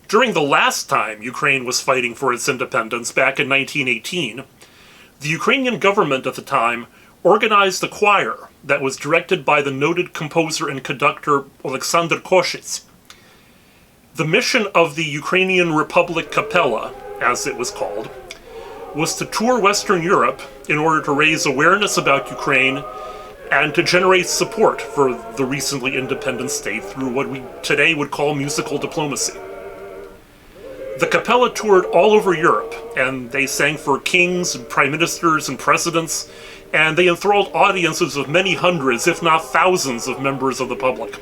During the last time Ukraine was fighting for its independence, back in 1918, the Ukrainian government at the time organized a choir that was directed by the noted composer and conductor Alexander Koshitz. The mission of the Ukrainian Republic Kapella, as it was called, was to tour Western Europe in order to raise awareness about Ukraine and to generate support for the recently independent state through what we today would call musical diplomacy. The Capella toured all over Europe, and they sang for kings and prime ministers and presidents, and they enthralled audiences of many hundreds, if not thousands, of members of the public.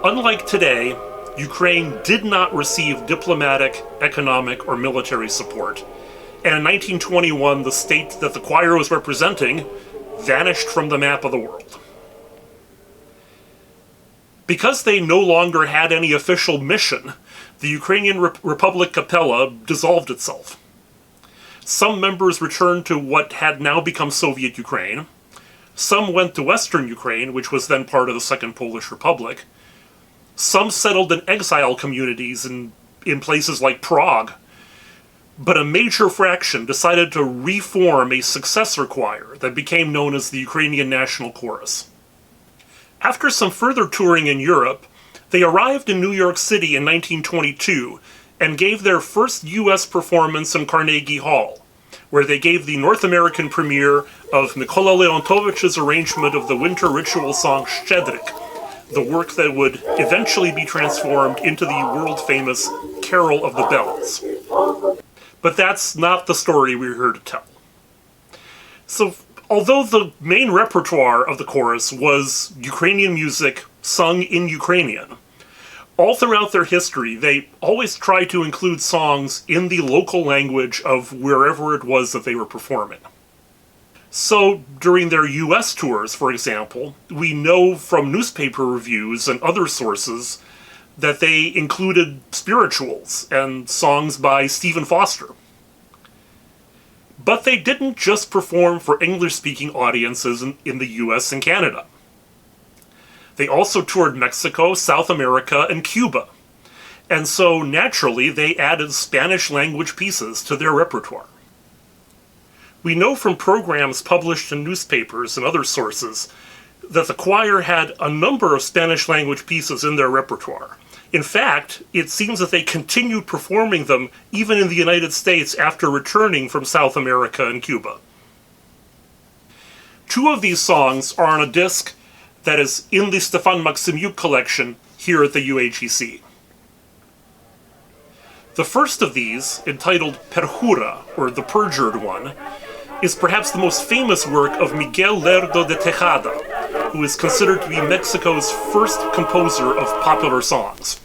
Unlike today, Ukraine did not receive diplomatic, economic, or military support, and in 1921 the state that the choir was representing vanished from the map of the world. Because they no longer had any official mission, the Ukrainian Republic Capella dissolved itself. Some members returned to what had now become Soviet Ukraine. Some went to Western Ukraine, which was then part of the Second Polish Republic. Some settled in exile communities in places like Prague. But a major fraction decided to reform a successor choir that became known as the Ukrainian National Chorus. After some further touring in Europe, they arrived in New York City in 1922 and gave their first U.S. performance in Carnegie Hall, where they gave the North American premiere of Mykola Leontovich's arrangement of the winter ritual song Szczedrik, the work that would eventually be transformed into the world-famous Carol of the Bells. But that's not the story we're here to tell. So, although the main repertoire of the chorus was Ukrainian music sung in Ukrainian, all throughout their history, they always tried to include songs in the local language of wherever it was that they were performing. So, during their US tours, for example, we know from newspaper reviews and other sources that they included spirituals and songs by Stephen Foster. But they didn't just perform for English-speaking audiences in the US and Canada. They also toured Mexico, South America, and Cuba. And so, naturally, they added Spanish-language pieces to their repertoire. We know from programs published in newspapers and other sources that the choir had a number of Spanish-language pieces in their repertoire. In fact, it seems that they continued performing them even in the United States after returning from South America and Cuba. Two of these songs are on a disc that is in the Stefan Maksymyuk collection here at the UAGC. The first of these, entitled Perjura, or the Perjured One, is perhaps the most famous work of Miguel Lerdo de Tejada, who is considered to be Mexico's first composer of popular songs.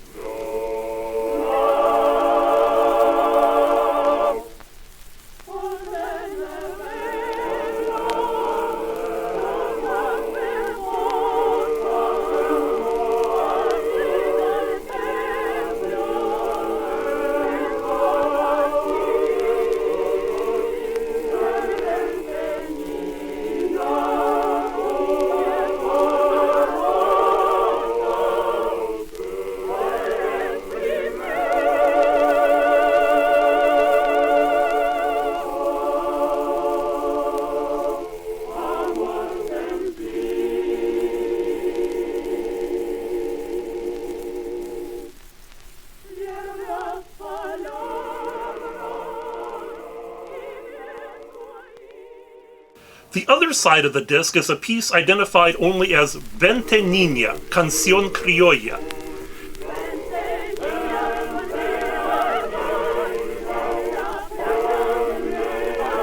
The other side of the disc is a piece identified only as Vente Niña, Canción Criolla.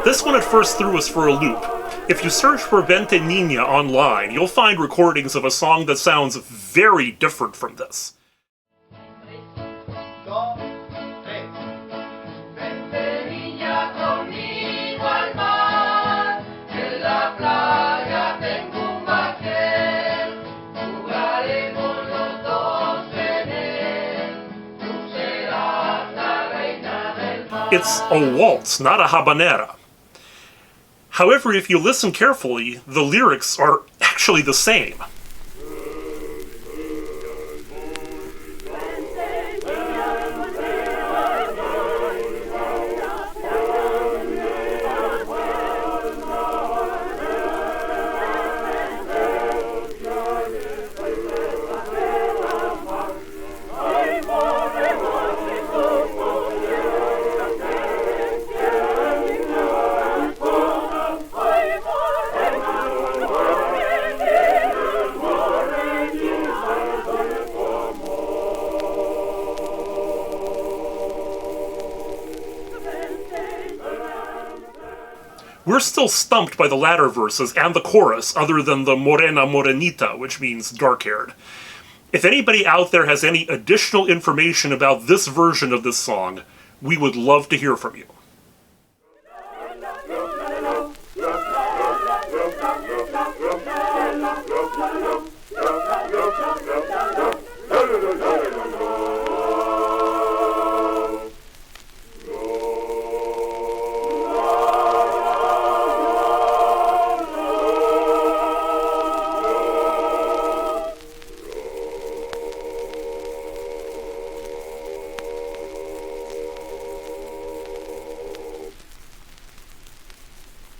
This one at first threw us for a loop. If you search for Vente Niña online, you'll find recordings of a song that sounds very different from this. It's a waltz, not a habanera. However, if you listen carefully, the lyrics are actually the same. We're still stumped by the latter verses and the chorus, other than the morena morenita, which means dark-haired. If anybody out there has any additional information about this version of this song, we would love to hear from you.